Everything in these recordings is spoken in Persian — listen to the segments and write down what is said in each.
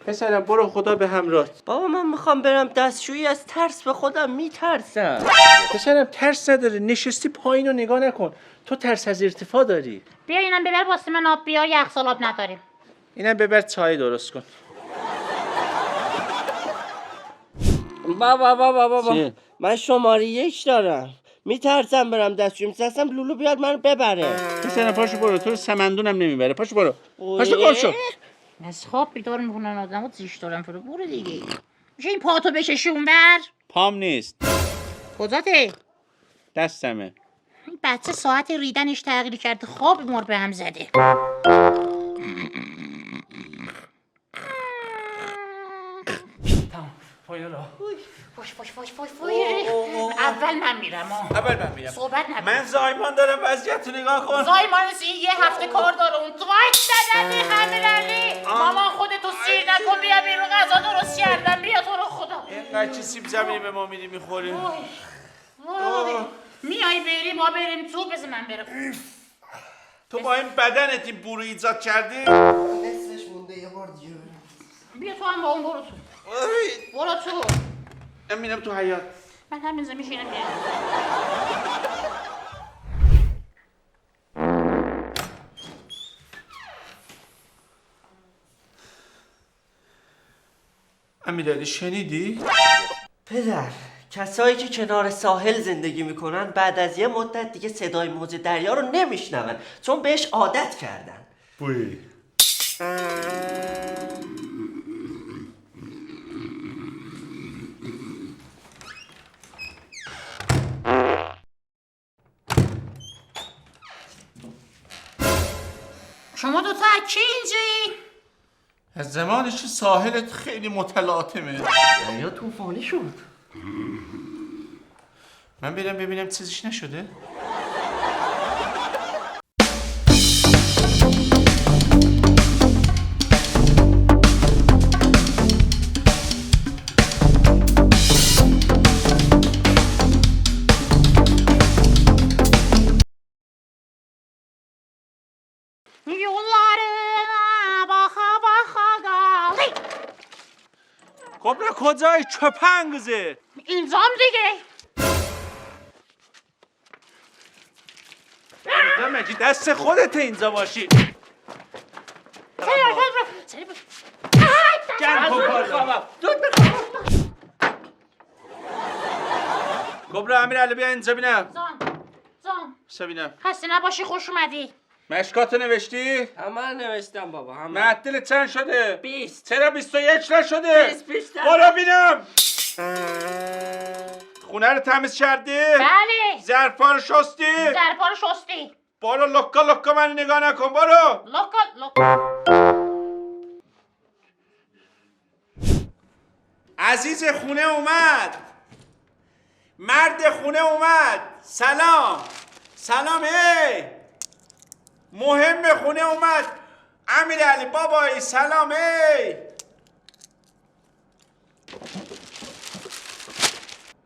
پسرم برو خدا به همراهت. بابا من میخوام برم دستشویی، از ترس به خودم میترسم. پسرم ترس نداره، نشستی پایین رو نگاه نکن. تو ترس از ارتفاع داری. بیا اینم ببر واسه من آب بیار، یخچال آب نداریم. اینم ببر چای درست کن. بابا من شماره 1 دارم، میترسم برم دستشویی، میترسم لولو بیاد منو ببره. پسرم پاشو برو، تو رو سمندونم نمیبره. پاشو برو، پاشو گل شو. از خواب بیدار میکنن آدمو، زیش دارم فرو. برو دیگه. میشه این پاتو بکشی اونور؟ پام نیست، کجاته؟ دستمه. این بچه ساعت ریدنش تغییر کرده، خواب مار به هم زده. تمام پایالا. باش. اول من میرم. صحبت نکن. من زایمان دارم، وضعیت رو نگاه کن. زایمانسی یه هفته کار داره اون. تو وایت دادنی امیرعلی. مامان خودتو سیر نکن، بیا بیرون غذا درست کردم. بیا تو رو خدا. اینقدر چی سیب زمینی به ما میدی میخوریم. میای بری ما بریم تو، بذار من برم. تو با این بدنت این بورو ایجاد کردی؟ نصفش مونده، یه بار دیگه بیا تو هم با اون برو تو. برو تو. من میرم تو حیاط. من همینجا میشینم میرم. امیرعلی شنیدی؟ پدر، کسایی که کنار ساحل زندگی میکنن بعد از یه مدت دیگه صدای موج دریا رو نمیشنون، چون بهش عادت کردن. بوی. شما دوتا از کی اینجایی؟ از زمانش که ساحلت خیلی متلاطمه. دریا طوفانی شد. من برم ببینم چیزیش نشده. Yollarına baka geldik. کبرا کجای چپنگزه؟ İnzam دیگه. مگه دست خودت اینجا باشی؟ جمع کن کارو. کبرا امیرعلی بیا اینجا بینم. زان بینم. خسته نباشی، خوش اومدی. مشکاتو نوشتی؟ همه نوشتم بابا، همه. معطل چند شده؟ 20. چرا 21 نشده؟ 20 بیشتر. برو بینم. خونه رو تمیز کردی؟ بله. ظرفا رو شستی؟ ظرفا رو شستی. برو لکا من نگاه نکن، برو. لکا. عزیز خونه اومد، مرد خونه اومد. سلام ای مهم خونه اومد. امیرعلی بابایی سلام ای.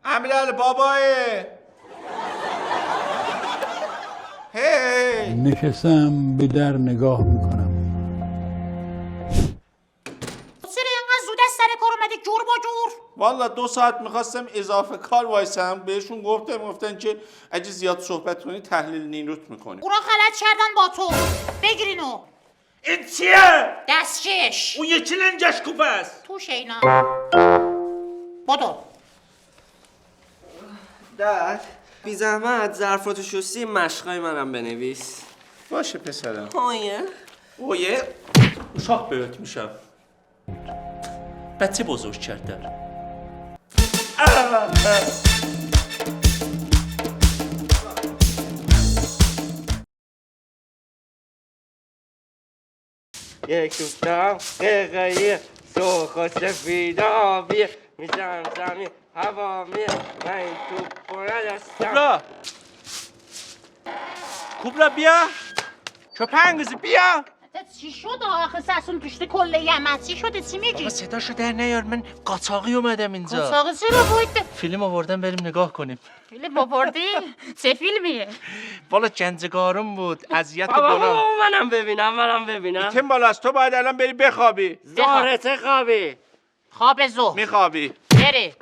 امیرعلی بابایی هی. نشستم به در نگاه میکنم. چرا اینقدر زود از سر کار اومدی جور با جور؟ والا 2 ساعت میخواستم اضافه کار وایسم، بهشون گفتن که اگه زیاد صحبت کنی تحلیل نیروت میکنی. اونا غلط کردن با تو. بگیرینو. این چیه؟ دستکش. اون یکی لنجش کوپ است. تو شینا. بدو. داد بی زحمت ظرفاتو شستی مشقای منم بنویس. باشه پسرم. اویه uşaq böyük میشم. بچه بزرگ کردن. یک دوستم قیقایی سرخ و سفید آبی میزنم زمین هوا میه من این توپ رو ندستم. کبرا بیا. چپنگزی بیا. چی شد آخه سسون پشت کله یمن چی شده چی میگی؟ بابا صداشو در نیار، من قاچاقی اومدم اینجا. قاچاقی چرا بوده؟ فیلم آوردم بریم نگاه کنیم. فیلم آوردی؟ چه فیلمیه؟ والا گنجگارم بود، اذیت بابا گناه. منم ببینم. تیم بالا از تو باید الان بری بخوابی. زهره خوابی. خواب ظهر میخوابی. بره.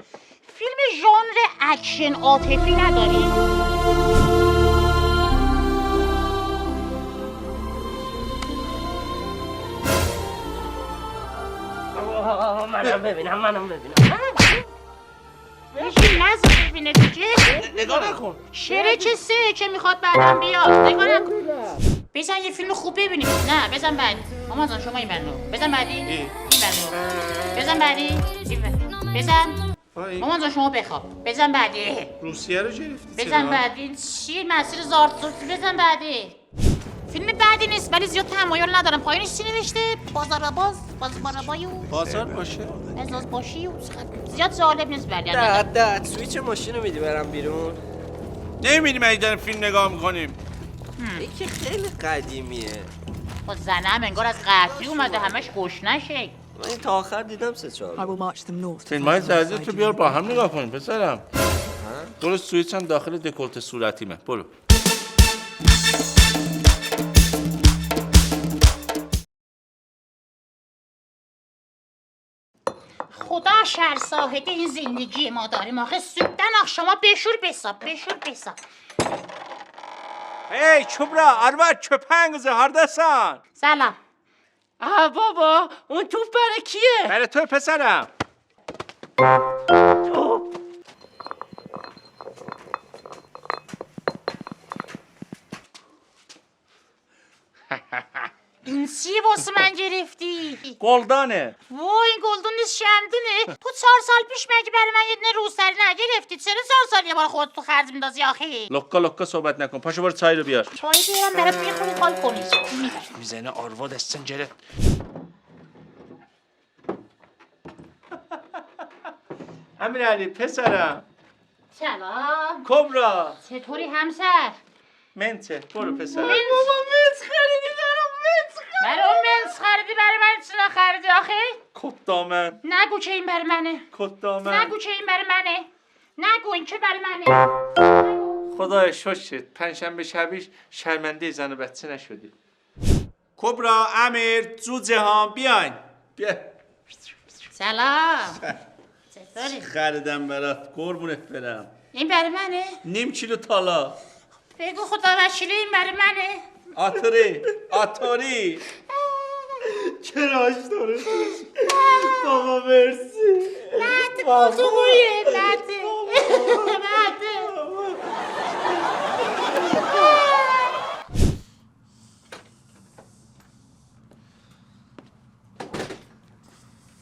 فیلم ژانر اکشن عاطفی نداری؟ منم ببینم. بشین نزد ببینه دیگه. نگاه نکن. شعر چه سه که میخواد بعدم بیاد. نگاه نکن. بزن یه فیلم خوب ببینیم. نه بزن بعد. مامان جان شما این بنو. بزن بعدی. این بنو. بزن بعدی. بزن. مامان جان شما بخواب. بزن بعدی. روسیه رو گرفتی. بزن بعدی. چی مسیر زارتوت بزن بعدی. فیلم بعدی نیست ولی زیاد تمایل ندارم. پایینش چی نوشته؟ بازاربایو. بازار باشه. ازاز باشی و زیاد جالب نیست ولی. داد سویچ ماشین رو میدی برم بیرون؟ نمی‌بینی من داریم فیلم نگاه میکنیم. این که خیلی قدیمیه. با زنم انگار از قحطی اومده همش گشنشه. من این تا آخر دیدم 3-4 I will march them north. فیلم های جدید تو بیار با هم نگاه کنیم پسرم. درست سویچ هم داخل دکولت صورتیمه. برو. خدا شر ساهده این زندگی ما داریم آخه سودن شما بشور بساب. Hey Kübra, Arvat köpeğinizi haradasın? سلام. بابا اون توپ برای کیه؟ برای تو پسرم. این چیه واسه من گرفتی؟ Goldanı. وای این گلدون نیست شمدونه. تو 4 سال پیش مگه برای من یه دونه روسری نگرفتی؟ چرا 4 سال یه بار خودت تو خرج میندازی آخه؟ Lokka صحبت نکن. پاشو برو چای رو بیار. چای بیارم برات میخوری کال کنی. میزنه آرواد از سنجره. امیرعلی پسرم. سلام. کبرا. چطوری همسر؟ منته. برو پسرم. بابا منس خریدی برای منس خریدی برای من چی نخریدی آخه؟ کت دامن. نگو که این برای منه. کت دامن. نگو که این برای منه. نگو این که برای منه. خدای شد پنجشنبه شبیش شرمنده زن و بچه نشدی. کبرا، امیر، جوجه ها بیاین. بیا. سلام. چطوری؟ خریدم برات. قربونت برم. این برای منه؟ نیم کیلو تالا. بگو خدا وکیلی این برای منه. آتاری. چراش داره. بابا مرسی. تو بویه نده.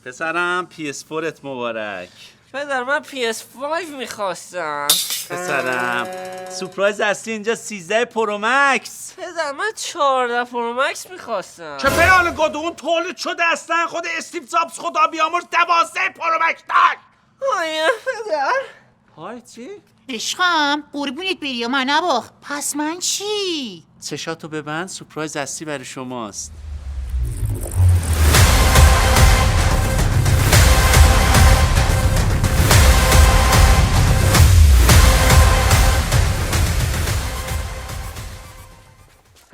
پسرم PS4 مبارک. پدر من PS5 میخواستم. پسرم سورپرایز اصلی اینجا 13 پرو مکس. پدر من 14 پرو مکس میخواستم. چه پیال گدون تولید شده اصلا خود استیو جابز خدا بیامرز 12 پرو مکس داشت. آیا پدر؟ های چی؟ عشقم قربونت بری من نباخ. پس من چی؟ چشاتو ببند سورپرایز اصلی برای شماست.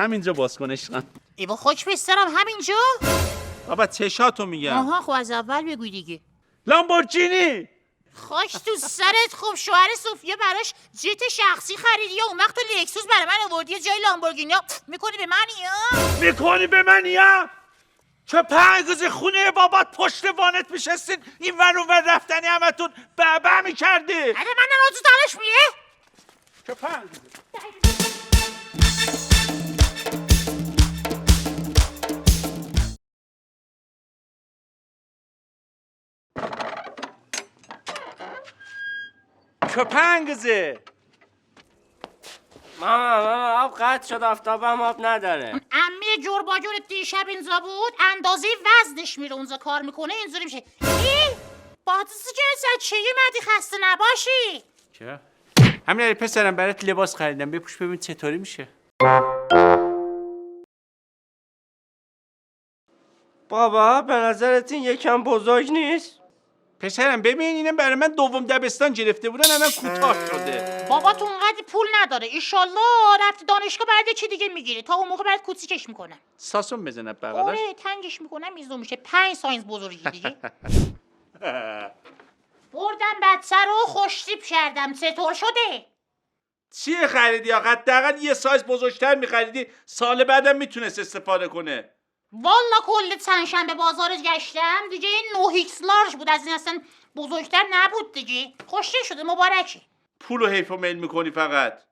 همینجا باز کن عشقم. ایوا خوش بسترم همینجا؟ بابا چشاتو میگم. آها خب از اول بگو دیگه. لامبورگینی. خوش تو سرت. خوب شوهر صوفیا براش جت شخصی خریدی یا اون وقت تو لکسوس برای من آوردی یا جای لامبورگینی میکنی به من یا؟ میکنی به من یا؟ چه پنگز خونه بابات پشت وانت میشستین این ور اون ور رفتنی همتون بابا میکردی. اگه من نمازو تلاش میه؟ چه پنگز. کپنگزه. ماما آب قطع شد آفتابم آب نداره. امی جور با جور دیشب اینجا بود اندازه وزنش میره اونجا کار میکنه اینجوری میشه. ای باتیسی که از چه مدی خسته نباشی. چه؟ همین پسرم برات لباس خریدم بپوش ببین چطوری میشه. بابا به نظرت این یکم بزرگ نیست؟ پسرم ببین اینم برای من دوم دبستان گرفته بودن الان کوتاه شده. بابا تو اونقدر پول نداره. ایشالله رفت دانشگاه بعد چی دیگه میگیره. تا اون موقع بعد کوچیکش میکنم. ساسون بزنه بغلش. آره تنگش میکنم میزو میشه 5 ساینس بزرگی دیگه. بردم بدسر و خوشتیپ کردم. چطور شده؟ چیه خریدی آقا؟ حداقل یه سایز بزرگتر میخریدی سال بعدم میتونست استفاده کنه. والا کل چندشنبه بازار گشتم دیگه 9x لارج بود. از این اصلا بزرگتر نبود دیگه. خوشتیپ شده مبارکه. پولو حیف و میل میکنی فقط.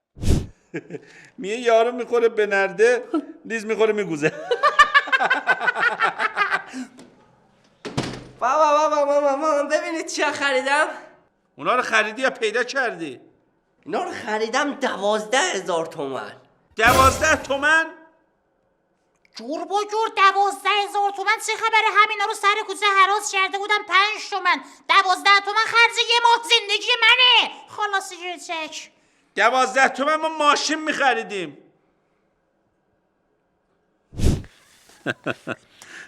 میه یارو میخوره به نرده لیز میخوره میگوزه. بابا ببینید چیا خریدم؟ اونا رو خریدی یا پیدا کردی؟ اینا رو خریدم 12,000 تومان. 12 تومن؟ جور با جور 12,000 تومن چه خبره؟ همینا رو سر کوچه حراس کرده بودم 5 تومن. 12 تومن خرج یه ماه زندگی منه. خلاص چک 12 تومن ما ماشین میخریدیم.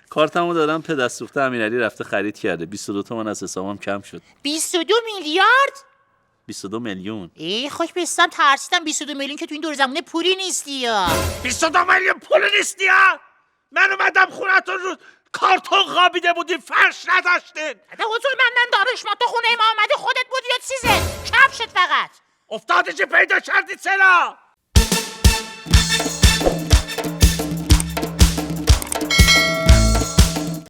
کارتمو دادم پدر سوخته امیرعلی رفته خرید کرده. 22 تومن از حسابم کم شد. 22 میلیارد؟ 22 میلیون. ای خوش بستم ترسیدم 22 میلیون که تو این دور زمونه پولی نیستی یا 22 میلیون پول نیستی ها؟ من اومدم خونتون رو کارتون خوابیده بودیم فرش نداشتین. ده حضور من دانشگاه تو خونه ما آمدی خودت بودی یا چیزه؟ کف شد فقط. افتاده چه پیدا کردی چرا؟